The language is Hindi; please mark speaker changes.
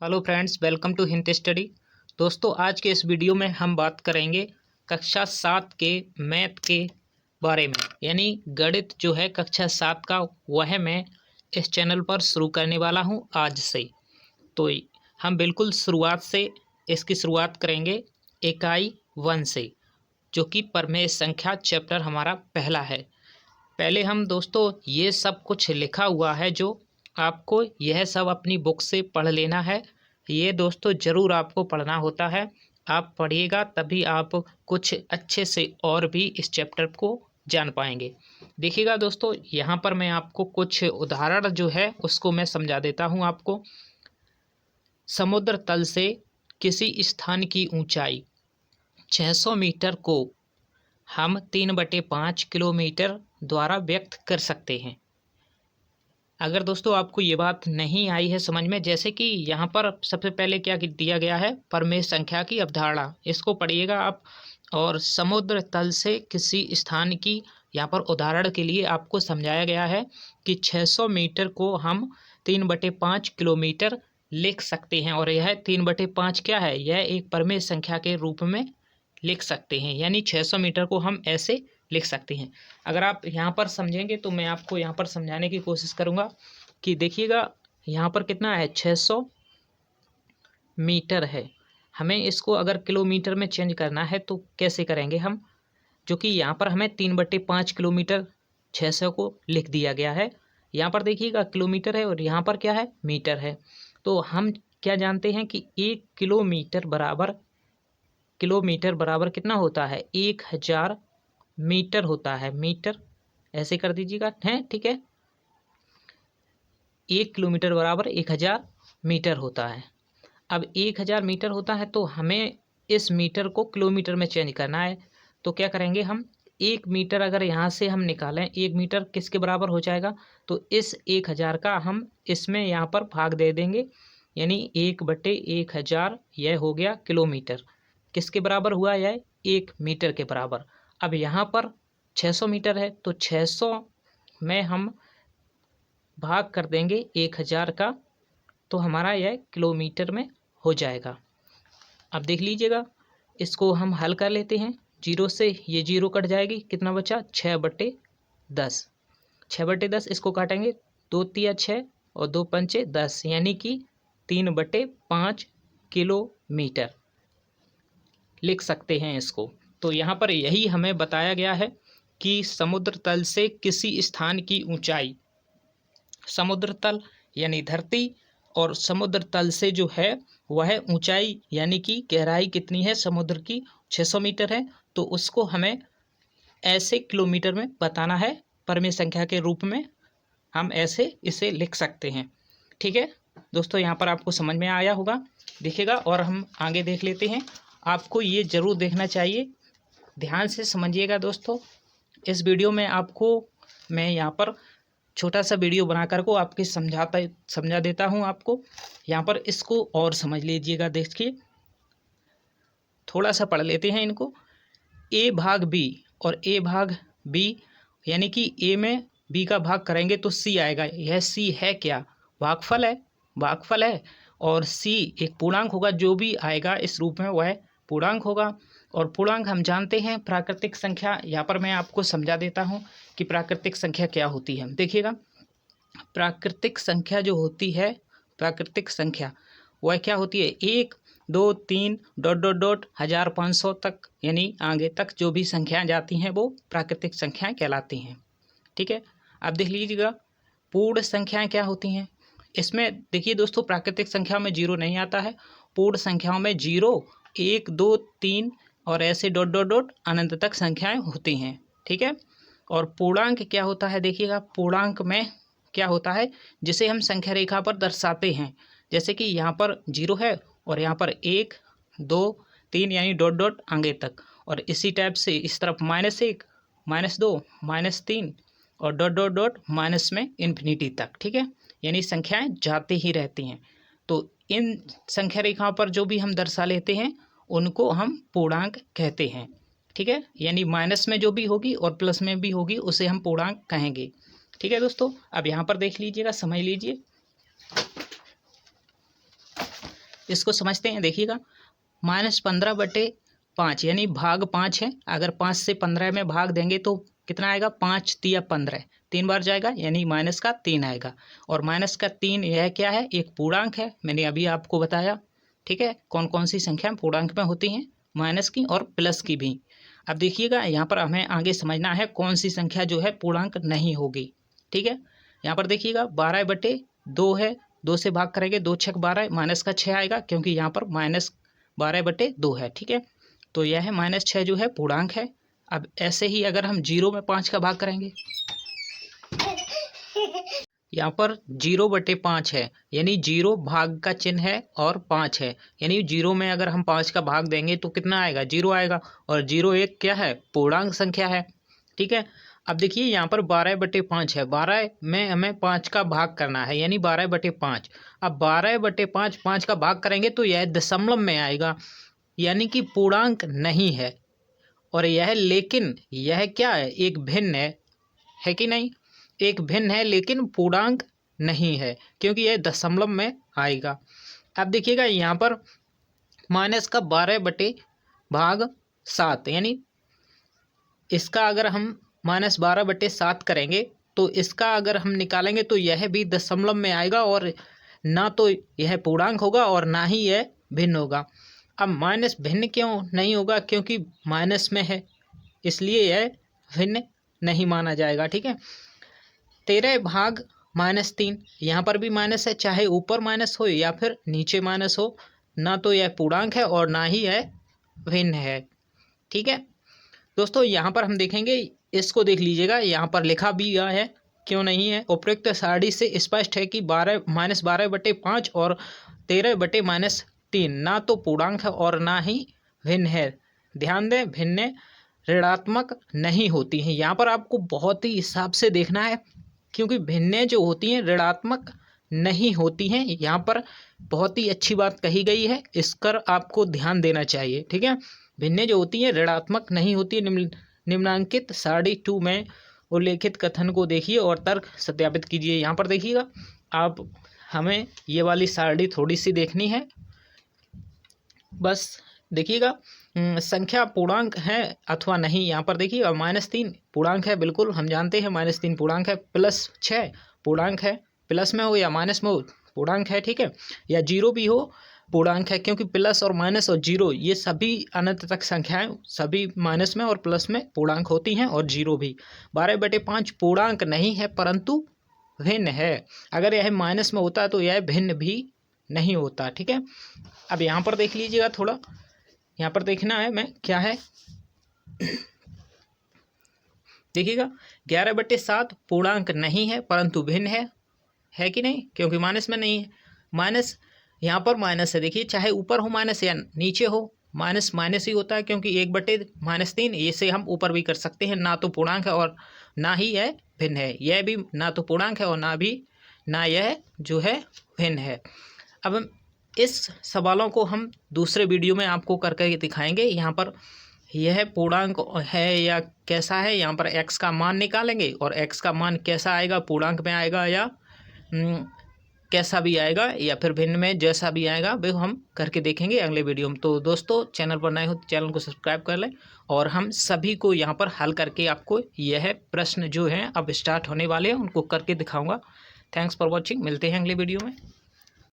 Speaker 1: Hello friends, welcome to Hindi study. दोस्तों, आज के इस वीडियो में हम बात करेंगे कक्षा 7 के मैथ के बारे में। यानी गणित जो है कक्षा 7 का, वह मैं इस चैनल पर शुरू करने वाला हूं आज से। तो हम बिल्कुल शुरुआत से इसकी शुरुआत करेंगे इकाई 1 से, जो कि प्रमेय संख्या चैप्टर हमारा पहला है। पहले हम दोस्तों ये सब कुछ लिखा हुआ है, जो आपको यह सब अपनी बुक से पढ़ लेना है। ये दोस्तों ज़रूर आपको पढ़ना होता है। आप पढ़िएगा तभी आप कुछ अच्छे से और भी इस चैप्टर को जान पाएंगे। देखिएगा दोस्तों, यहाँ पर मैं आपको कुछ उदाहरण जो है उसको मैं समझा देता हूँ आपको। समुद्र तल से किसी स्थान की ऊंचाई 600 मीटर को हम 3/5 किलोमीटर द्वारा व्यक्त कर सकते हैं। अगर दोस्तों आपको ये बात नहीं आई है समझ में, जैसे कि यहाँ पर सबसे पहले क्या दिया गया है, प्रमेय संख्या की अवधारणा, इसको पढ़िएगा आप। और समुद्र तल से किसी स्थान की, यहाँ पर उदाहरण के लिए आपको समझाया गया है कि 600 मीटर को हम 3/5 किलोमीटर लिख सकते हैं। और यह 3/5 क्या है, यह एक प्रमेय संख्या के रूप में लिख सकते हैं। यानी 600 मीटर को हम ऐसे लिख सकते हैं। अगर आप यहाँ पर समझेंगे तो मैं आपको यहाँ पर समझाने की कोशिश करूँगा कि देखिएगा यहाँ पर कितना है, 600 मीटर है। हमें इसको अगर किलोमीटर में चेंज करना है तो कैसे करेंगे हम, जो कि यहाँ पर हमें 3/5 किलोमीटर 600 को लिख दिया गया है। यहाँ पर देखिएगा किलोमीटर है और यहाँ पर क्या है, मीटर है। तो हम क्या जानते हैं कि 1 किलोमीटर बराबर कितना होता है, 1000 मीटर होता है। मीटर ऐसे कर दीजिएगा, है ठीक है। 1 किलोमीटर बराबर 1000 मीटर होता है। अब 1000 मीटर होता है तो हमें इस मीटर को किलोमीटर में चेंज करना है। तो क्या करेंगे हम, 1 मीटर अगर यहाँ से हम निकालें, 1 मीटर किसके बराबर हो जाएगा, तो इस 1000 का हम इसमें यहाँ पर भाग दे देंगे। यानी 1/1000 यह हो गया किलोमीटर। किसके बराबर हुआ, यह 1 मीटर के बराबर। अब यहाँ पर 600 मीटर है तो 600 में हम भाग कर देंगे 1000 का, तो हमारा यह किलोमीटर में हो जाएगा। अब देख लीजिएगा, इसको हम हल कर लेते हैं। 0 से ये 0 कट जाएगी, कितना बचा, 6/10। 6/10 इसको काटेंगे, 2 तिया 6 और 2 पंचे 10, यानी कि 3/5 किलोमीटर लिख सकते हैं इसको। तो यहाँ पर यही हमें बताया गया है कि समुद्र तल से किसी स्थान की ऊंचाई, समुद्र तल यानी धरती, और समुद्र तल से जो है वह ऊंचाई यानी कि गहराई कितनी है समुद्र की, 600 मीटर है। तो उसको हमें ऐसे किलोमीटर में बताना है, प्रमेय संख्या के रूप में हम ऐसे इसे लिख सकते हैं। ठीक है दोस्तों, यहाँ पर आपको समझ में आया होगा। देखिएगा और हम आगे देख लेते हैं। आपको ये ज़रूर देखना चाहिए, ध्यान से समझिएगा दोस्तों। इस वीडियो में आपको मैं यहाँ पर छोटा सा वीडियो बनाकर को आपके समझा देता हूँ आपको। यहाँ पर इसको और समझ लीजिएगा। देखिए, थोड़ा सा पढ़ लेते हैं इनको। ए भाग बी और ए भाग बी, यानी कि ए में बी का भाग करेंगे तो सी आएगा। यह सी है क्या, भागफल है, भागफल है। और सी एक पूर्णांक होगा, जो भी आएगा इस रूप में वह पूर्णांक होगा। और पूर्णांक हम जानते हैं प्राकृतिक संख्या। यहाँ पर मैं आपको समझा देता हूँ कि प्राकृतिक संख्या क्या होती है। देखिएगा, प्राकृतिक संख्या जो होती है, प्राकृतिक संख्या वह क्या होती है, 1 2 3 डॉट डॉट डॉट 1500 तक, यानी आगे तक जो भी संख्याएं जाती हैं वो प्राकृतिक संख्याएं कहलाती हैं। ठीक है, अब देख लीजिएगा पूर्ण संख्याएं क्या होती हैं। इसमें देखिए दोस्तों, प्राकृतिक संख्या में 0 नहीं आता है। पूर्ण संख्याओं में 0 1 2 3 और ऐसे डॉट डॉट डॉट अनंत तक संख्याएं होती हैं। ठीक है, और पूर्णांक क्या होता है, देखिएगा पूर्णांक में क्या होता है, जिसे हम संख्या रेखा पर दर्शाते हैं। जैसे कि यहाँ पर 0 है और यहाँ पर 1 2 3 यानी डॉट डॉट आगे तक, और इसी टाइप से इस तरफ -1 -2 -3 और डॉट डॉट डॉट माइनस में इन्फिनिटी तक। ठीक है, यानी संख्याएं जाती ही रहती हैं। तो इन संख्या रेखाओं पर जो भी हम दर्शा लेते हैं उनको हम पूर्णांक कहते हैं। ठीक है, यानी माइनस में जो भी होगी और प्लस में भी होगी उसे हम पूर्णांक कहेंगे। ठीक है दोस्तों, अब यहाँ पर देख लीजिएगा, समझ लीजिए। इसको समझते हैं। देखिएगा -15/5 यानी भाग 5 है। अगर 5 से 15 में भाग देंगे तो कितना आएगा, 5 तिया 15, 3 बार जाएगा यानी -3 आएगा। और -3 यह क्या है, एक पूर्णांक है, मैंने अभी आपको बताया। ठीक है, कौन कौन सी संख्या पूर्णांक में होती हैं, माइनस की और प्लस की भी। अब देखिएगा यहाँ पर हमें आगे समझना है कौन सी संख्या जो है पूर्णांक नहीं होगी। ठीक है, यहाँ पर देखिएगा 12/2 है, 2 से भाग करेंगे, 2 छक 12, माइनस का 6 आएगा क्योंकि यहाँ पर -12/2 है। ठीक है, तो यह है -6 जो है पूर्णांक है। अब ऐसे ही अगर हम 0 में 5 का भाग करेंगे, यहाँ पर 0/5 है यानी 0 भाग का चिन्ह है और 5 है, यानी 0 में अगर हम 5 का भाग देंगे तो कितना आएगा, 0 आएगा। और 0 एक क्या है, पूर्णांक संख्या है। ठीक है, अब देखिए यहाँ पर 12/5 है, 12 में हमें 5 का भाग करना है यानी 12/5। अब 12/5 5 का भाग करेंगे तो यह दशमलव में आएगा यानी कि पूर्णांक नहीं है। और यह लेकिन यह क्या है, एक भिन्न है कि नहीं, एक भिन्न है लेकिन पूर्णांक नहीं है क्योंकि यह दशमलव में आएगा। अब देखिएगा यहाँ पर माइनस का 12/7 यानी इसका अगर हम -12/7 करेंगे तो इसका अगर हम निकालेंगे तो यह भी दशमलव में आएगा और ना तो यह पूर्णांक होगा और ना ही यह भिन्न होगा। अब माइनस भिन्न क्यों नहीं होगा, क्योंकि माइनस में है इसलिए यह भिन्न नहीं माना जाएगा। ठीक है, 13/-3 यहाँ पर भी माइनस है, चाहे ऊपर माइनस हो या फिर नीचे माइनस हो, ना तो यह पूर्णांक है और ना ही यह भिन्न है। ठीक है दोस्तों, यहाँ पर हम देखेंगे, इसको देख लीजिएगा, यहाँ पर लिखा भी गया है, क्यों नहीं है, उपयुक्त सारणी से स्पष्ट है कि -12/5 और 13/-3 ना तो पूर्णांक है और ना ही भिन्न है। ध्यान दें, भिन्न ऋणात्मक नहीं होती हैं। यहाँ पर आपको बहुत ही हिसाब से देखना है क्योंकि भिन्न जो होती हैं ऋणात्मक नहीं होती हैं। यहाँ पर बहुत ही अच्छी बात कही गई है, इस पर आपको ध्यान देना चाहिए। ठीक है, भिन्न जो होती हैं ऋणात्मक नहीं होती है। निम्नांकित सारणी 2 में उल्लेखित कथन को देखिए और तर्क सत्यापित कीजिए। यहाँ पर देखिएगा, आप हमें ये वाली सारणी थोड़ी सी देखनी है, बस देखिएगा संख्या पूर्णांक है अथवा नहीं। यहाँ पर देखिए -3 पूर्णांक है, बिल्कुल हम जानते हैं -3 पूर्णांक है। +6 पूर्णांक है, प्लस में हो या माइनस में हो पूर्णांक है। ठीक है, या 0 भी हो पूर्णांक है, क्योंकि प्लस और माइनस और 0 ये सभी अनंत तक संख्याएं सभी माइनस में और प्लस में पूर्णांक होती हैं, और 0 भी। 12/5 पूर्णांक नहीं है परंतु भिन्न है। अगर यह माइनस में होता तो यह भिन्न भी नहीं होता। ठीक है, अब यहाँ पर देख लीजिएगा, थोड़ा यहाँ पर देखना है मैं क्या है। देखिएगा 11/7 पूर्णांक नहीं है परंतु भिन्न है कि नहीं, क्योंकि माइनस में नहीं है। माइनस यहाँ पर माइनस है, देखिए चाहे ऊपर हो माइनस या नीचे हो माइनस माइनस ही होता है, क्योंकि 1/-3 इसे हम ऊपर भी कर सकते हैं। ना तो पूर्णांक है और ना ही यह भिन्न है, यह भी ना तो पूर्णांक है और ना यह जो है भिन्न है। अब इस सवालों को हम दूसरे वीडियो में आपको करके दिखाएंगे। यहाँ पर यह पूर्णांक है या कैसा है, यहाँ पर x का मान निकालेंगे और x का मान कैसा आएगा, पूर्णांक में आएगा या कैसा भी आएगा या फिर भिन्न में, जैसा भी आएगा वो हम करके देखेंगे अगले वीडियो में। तो दोस्तों, चैनल पर नए हो तो चैनल को सब्सक्राइब कर लें, और हम सभी को यहाँ पर हल करके आपको यह प्रश्न जो हैं अब स्टार्ट होने वाले हैं उनको करके दिखाऊंगा। थैंक्स फॉर वॉचिंग, मिलते हैं अगले वीडियो में।